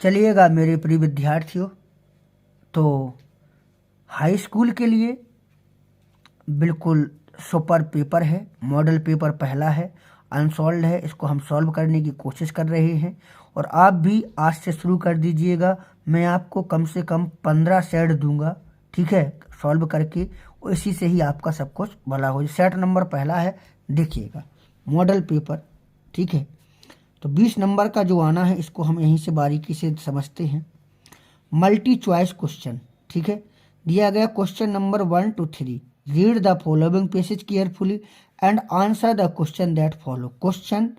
चलिएगा मेरे प्रिय विद्यार्थियों, तो हाई स्कूल के लिए बिल्कुल सुपर पेपर है। मॉडल पेपर पहला है, अनसॉल्व है, इसको हम सॉल्व करने की कोशिश कर रहे हैं और आप भी आज से शुरू कर दीजिएगा। मैं आपको कम से कम 15 सेट दूंगा, ठीक है, सॉल्व करके, और इसी से ही आपका सब कुछ भला हो जाए। सेट नंबर पहला है, देखिएगा मॉडल पेपर, ठीक है। तो 20 नंबर का जो आना है इसको हम यहीं से बारीकी से समझते हैं। मल्टी चॉइस क्वेश्चन, ठीक है। दिया गया question number 1 to 3, read the following passage carefully and answer the question that follow. Question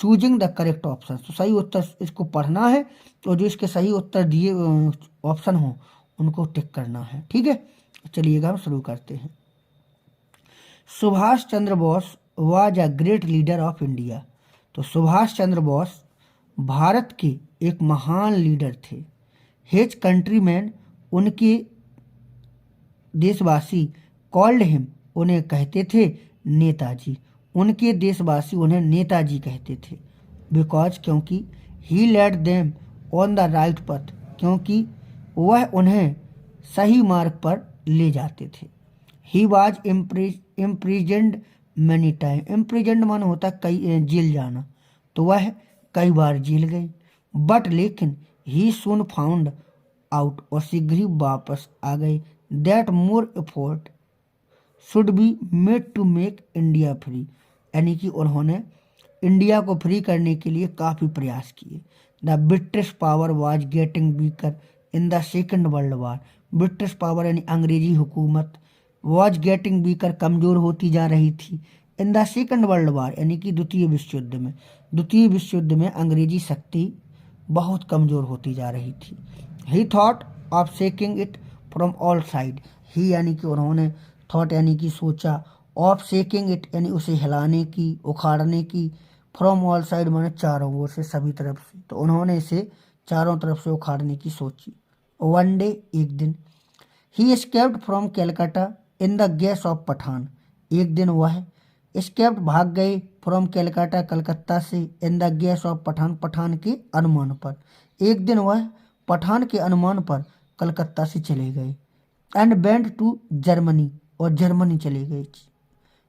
choosing the correct option, तो सही उत्तर इसको पढ़ना है और जो इसके सही उत्तर दिए ऑप्शन हो उनको टिक करना है, ठीक है। चलिएगा हम शुरू करते हैं। Subhash Chandra Bose was a great leader of India. तो सुभाष चंद्र बोस भारत के एक महान लीडर थे। हिज कंट्रीमैन, उनके देशवासी, कॉल्ड हिम, उन्हें कहते थे नेताजी। उनके देशवासी उन्हें नेताजी कहते थे। बिकॉज, क्योंकि, he led them on the right path, क्योंकि वह उन्हें सही मार्ग पर ले जाते थे। He was imprisoned many time. Imprisoned मान होता कई जेल जाना, तो वह कई बार जेल गई। बट लेकिन ही सून फाउंड आउट, और शीघ्र ही वापस आ गए, that more effort should be made to make India free, यानी कि उन्होंने इंडिया को फ्री करने के लिए काफ़ी प्रयास किए। The British power was getting weaker in the second world war. British power यानी अंग्रेजी हुकूमत वाज गेटिंग वीकर, कमज़ोर होती जा रही थी। In the second world war यानी कि द्वितीय विश्व युद्ध में। द्वितीय विश्व युद्ध में अंग्रेजी शक्ति बहुत कमज़ोर होती जा रही थी। He thought of shaking it from all side. He यानी कि उन्होंने, थॉट यानी कि सोचा, ऑफ शेकिंग इट यानी उसे हिलाने की, उखाड़ने की, फ्रॉम ऑल साइड माने चारों ओर से, सभी तरफ से। तो उन्होंने इसे चारों तरफ से उखाड़ने की सोची। वन डे, एक दिन, he escaped from Calcutta in the gas of Pathan. एक दिन वह एस्केप्ड, भाग गए, फ्रॉम कैलकाटा, कलकत्ता से, in the gas of Pathan, Pathan के अनुमान पर। एक दिन वह पठान के अनुमान पर कलकत्ता से चले गए। एंड वेंट टू जर्मनी, और जर्मनी चले गए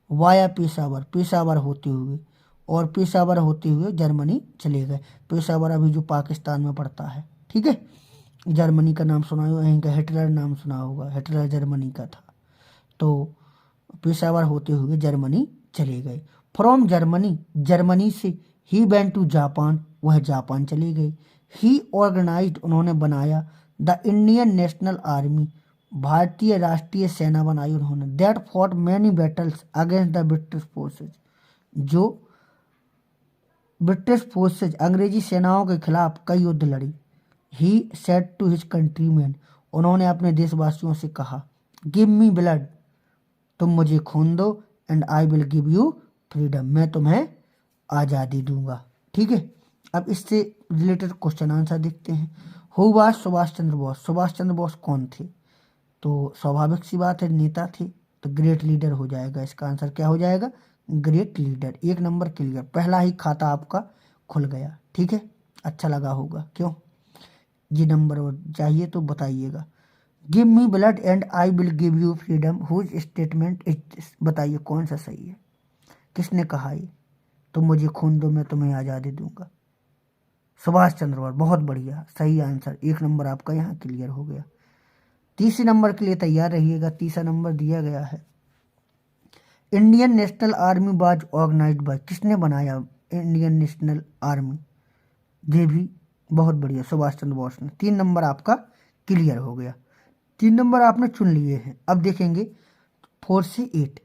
वाया पेशावर, पेशावर होते हुए, और पेशावर होते हुए जर्मनी चले गए। पेशावर अभी जो पाकिस्तान में पड़ता है, ठीक है। जर्मनी का नाम सुना होगा, यहीं का हिटलर नाम सुना होगा, हिटलर जर्मनी का था। तो पेशावर होते हुए जर्मनी चले गए। फ्रॉम जर्मनी, जर्मनी से, ही वेंट टू जापान, वह जापान चले गए। ही ऑर्गेनाइज्ड, उन्होंने बनाया, द इंडियन नेशनल आर्मी, भारतीय राष्ट्रीय सेना बनाई उन्होंने। That fought many battles against the British forces, जो ब्रिटिश फोर्सेज अंग्रेजी सेनाओं के खिलाफ कई युद्ध लड़ी। He said to his countryman, उन्होंने अपने देशवासियों से कहा, गिव मी ब्लड, तुम मुझे खून दो, and I will give you freedom, मैं तुम्हें आज़ादी दूंगा, ठीक है। अब इससे रिलेटेड क्वेश्चन आंसर देखते हैं। Who was Subhash Chandra Bose. सुभाष चंद्र बोस कौन थे? तो स्वाभाविक सी बात है, नेता थे, तो ग्रेट लीडर हो जाएगा। इसका आंसर क्या हो जाएगा? Great leader. एक नंबर क्लियर, पहला ही खाता आपका खुल गया, ठीक है। अच्छा लगा होगा, क्यों? ये नंबर और चाहिए तो बताइएगा। Give me blood and I will give you freedom, whose statement is this, बताइए कौन सा सही है, किसने कहा ये? तुम मुझे खून दो, मैं तुम्हें आज़ादी दूंगा। सुभाष चंद्र बोस, बहुत बढ़िया, सही आंसर। एक नंबर आपका यहाँ क्लियर हो गया। तीसरे नंबर के लिए तैयार रहिएगा। तीसरा नंबर दिया गया है, Indian National Army was organised by, किसने बनाया इंडियन नेशनल आर्मी? ये भी बहुत बढ़िया, सुभाष चंद्र बोस ने। 3 नंबर आपका क्लियर हो गया, 3 नंबर आपने चुन लिए हैं। अब देखेंगे 4 से 8,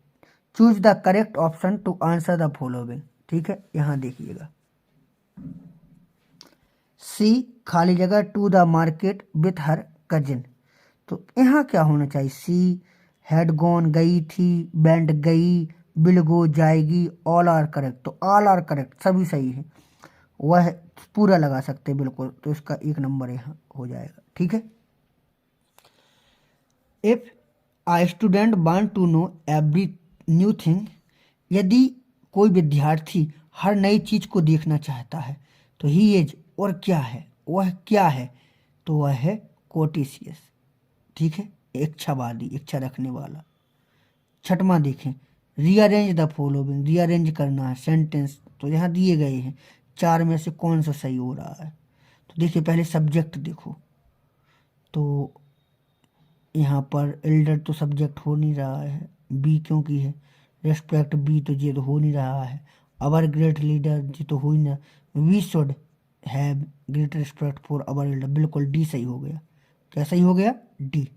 choose the correct option to answer the following, ठीक है। यहाँ देखिएगा, सी खाली जगह, to the market with her cousin, तो यहाँ क्या होना चाहिए? सी हैड गॉन, गई थी, बैंड गई, विल गो जाएगी, ऑल आर करेक्ट, तो ऑल आर करेक्ट, सभी सही है। वह पूरा लगा सकते हैं बिल्कुल, तो इसका 1 नंबर यहाँ हो जाएगा, ठीक है। If a student want to know every new thing, यदि कोई विद्यार्थी हर नई चीज को देखना चाहता है, तो ही इज, और क्या है? वह क्या है, तो वह है कोटिशियस, ठीक है, इच्छावादी, इच्छा रखने वाला। छठवां देखें, रीअरेंज द फॉलोइंग, रीअरेंज करना है सेंटेंस, तो यहाँ दिए गए हैं चार में से कौन सा सही हो रहा है। तो देखिए पहले सब्जेक्ट देखो, तो यहाँ पर एल्डर तो सब्जेक्ट हो नहीं रहा है, बी क्योंकि है, रेस्पेक्ट बी तो ये तो हो नहीं रहा है, अवर ग्रेट लीडर ये तो हो ही ना, we should have great respect for our elder, बिल्कुल डी सही हो गया। क्या सही हो गया, D.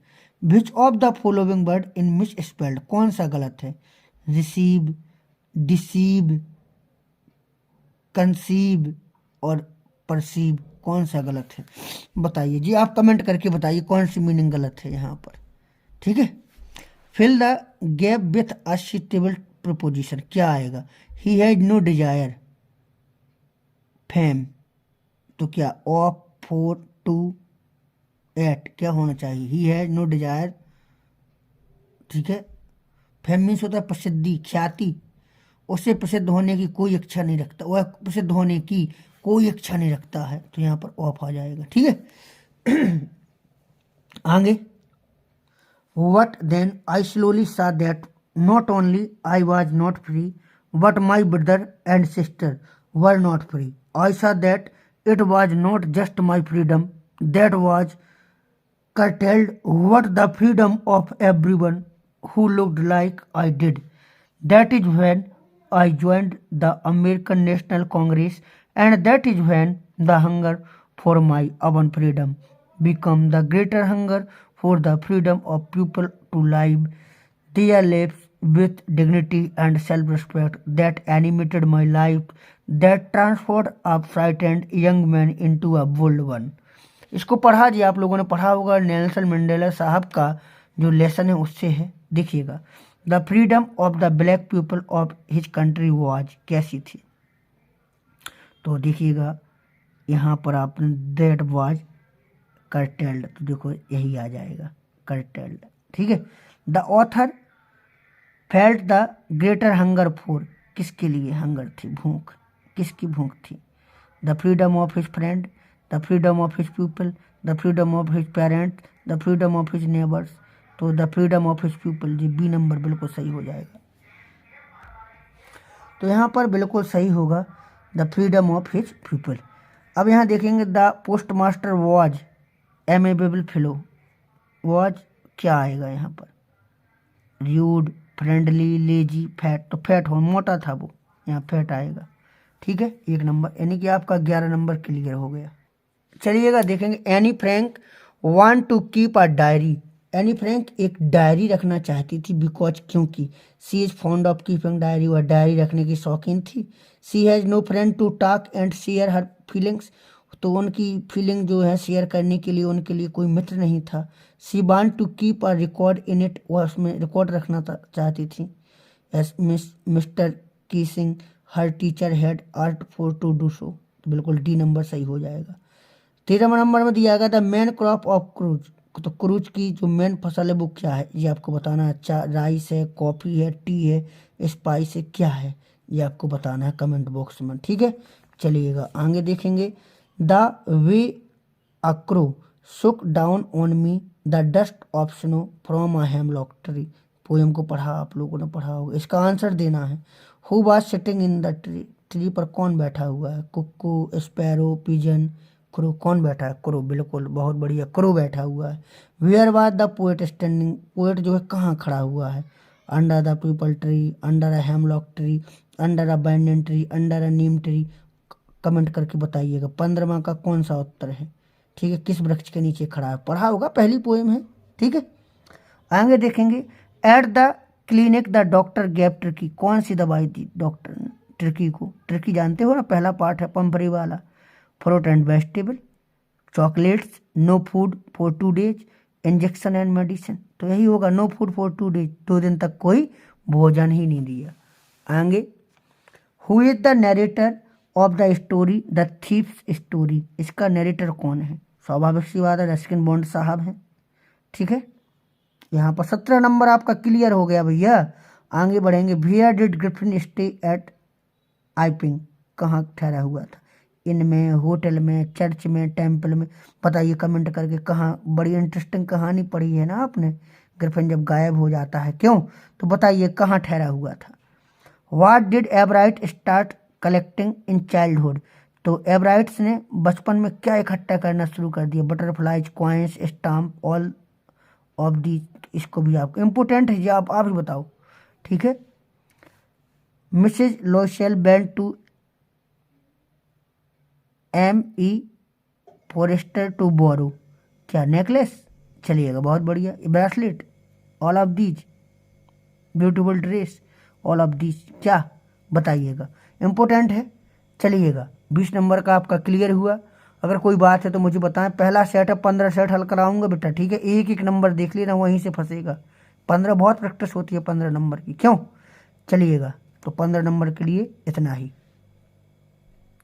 Which of the following word in misspelled, कौन सा गलत है, रिसीव, डिसीव, कंसीव और परसीव, कौन सा गलत है बताइए जी, आप कमेंट करके बताइए कौन सी मीनिंग गलत है यहाँ पर, ठीक है। Fill the gap with a suitable preposition, क्या आएगा, he has no desire fame, तो क्या ऑफ 4 to 8 क्या होना चाहिए, ही हैज नो डिजायर, ठीक है। फेम मीन्स होता है प्रसिद्धि, ख्याति, उसे प्रसिद्ध होने की कोई इच्छा नहीं रखता, वह प्रसिद्ध होने की कोई इच्छा नहीं रखता है, तो यहाँ पर ऑफ आ जाएगा, ठीक है। आगे, what then I slowly saw that not only I was not free but my brother and sister were not free, I saw that it was not just my freedom that was curtailed what the freedom of everyone who looked like I did. That is when I joined the American National Congress, and that is when the hunger for my own freedom became the greater hunger for the freedom of people to live their lives with dignity and self-respect that animated my life, that transformed a frightened young man into a bold one. इसको पढ़ा जी, आप लोगों ने पढ़ा होगा, Nelson Mandela साहब का जो लेसन है उससे है, देखिएगा। The freedom of the black people of his country was, कैसी थी, तो देखिएगा यहाँ पर आपने दैट वाज कर्टेल्ड, तो देखो यही आ जाएगा कर्टेल्ड, ठीक है। The author felt the greater hunger for, किसके लिए हंगर थी, भूख, किसकी भूख थी, the freedom of his friend, the freedom of his people, the freedom of his parents, the freedom of his neighbours, तो the freedom of his people, जी B number बिल्कुल सही हो जाएगा। तो यहाँ पर बिल्कुल सही होगा the freedom of his people. अब यहाँ देखेंगे the post master was amiable fellow, was क्या आएगा यहाँ पर, रूड, फ्रेंडली, लेजी, फैट, तो फैट हो, मोटा था वो, यहाँ फैट आएगा, ठीक है, 1 नंबर, यानी कि आपका 11 नंबर क्लियर हो गया। चलिएगा देखेंगे, Anne Frank want to keep a diary, Anne Frank एक डायरी रखना चाहती थी, बिकॉज क्योंकि she is fond of keeping diary, वह डायरी रखने की शौकीन थी। She has no friend to talk and share her feelings, तो उनकी फीलिंग जो है शेयर करने के लिए उनके लिए कोई मित्र नहीं था। She want to keep a record in it, वह उसमें रिकॉर्ड रखना चाहती थी। As mister Keesing her teacher had ordered her to do so, तो बिल्कुल डी नंबर सही हो जाएगा। 13 नंबर में दिया गया था मेन क्रॉप ऑफ क्रूज, तो क्रूज की जो मेन फसल है वो क्या है, ये आपको बताना है। अच्छा, राइस है, कॉफ़ी है, टी है, स्पाइस है, क्या है, ये आपको बताना है कमेंट बॉक्स में, ठीक है। चलिएगा आगे देखेंगे, द वे अ क्रो सुक down on me the dust of snow from a hemlock tree, poem को पढ़ा, आप लोगों ने पढ़ा होगा, इसका आंसर देना है। Who was sitting in the tree, tree पर कौन बैठा हुआ है, कुक्कू, स्पैरो, पिजन, क्रो, कौन बैठा है, क्रो, बिल्कुल बहुत बढ़िया, क्रो बैठा हुआ है। Where was the poet standing, poet जो है कहाँ खड़ा हुआ है, under the peepal tree, under a hemlock tree, under a banyan tree, under a neem tree, comment करके बताइएगा 15वां का कौन सा उत्तर है, ठीक है, किस वृक्ष के नीचे खड़ा है, पढ़ा होगा, पहली पोएम है, ठीक है। आगे देखेंगे, at the clinic the doctor gave Tricky, कौन सी दवाई दी डॉक्टर ने ट्रिकी को, ट्रिकी जानते हो ना, पहला पार्ट है पंपरी वाला। Fruit and vegetable, chocolates, no food for 2 days, injection and medicine, तो यही होगा नो फूड फॉर 2 days, 2 दिन तक कोई भोजन ही नहीं दिया। आगे, who is the narrator of the story the thieves story, इसका नरेटर कौन है, स्वाभाविक सी बात है रस्किन बॉन्ड साहब हैं, ठीक है। यहाँ पर 17 नंबर आपका क्लियर हो गया भैया। आगे बढ़ेंगे, where did Griffin stay at Iping, कहाँ ठहरा हुआ था, इनमें, होटल में, चर्च में, टेम्पल में। बताइए कमेंट करके कहाँ। बड़ी इंटरेस्टिंग कहानी पढ़ी है ना आपने, ग्रिफिन जब गायब हो जाता है क्यों, तो बताइए कहाँ ठहरा हुआ था। What did Ebright start collecting in childhood, तो एवराइट्स ने बचपन में क्या इकट्ठा करना शुरू कर दिया। Butterflies, coins, stamp, all of the. इसको भी आपको इम्पोर्टेंट है, ये आप ही बताओ, ठीक है। Mrs Loisel went to M.E. Forestier to borrow, क्या नेकलेस, चलिएगा बहुत बढ़िया। Bracelet, all of these, beautiful dress, all of these, क्या बताइएगा, इम्पोर्टेंट है। चलिएगा 20 नंबर का आपका क्लियर हुआ। अगर कोई बात है तो मुझे बताएं। पहला सेट है, 15 सेट हल कराऊंगा बेटा, ठीक है। एक एक नंबर देख लेना, वहीं से फंसेगा। 15 बहुत प्रैक्टिस होती है 15 नंबर की, क्यों। चलिएगा, तो 15 नंबर के लिए इतना ही।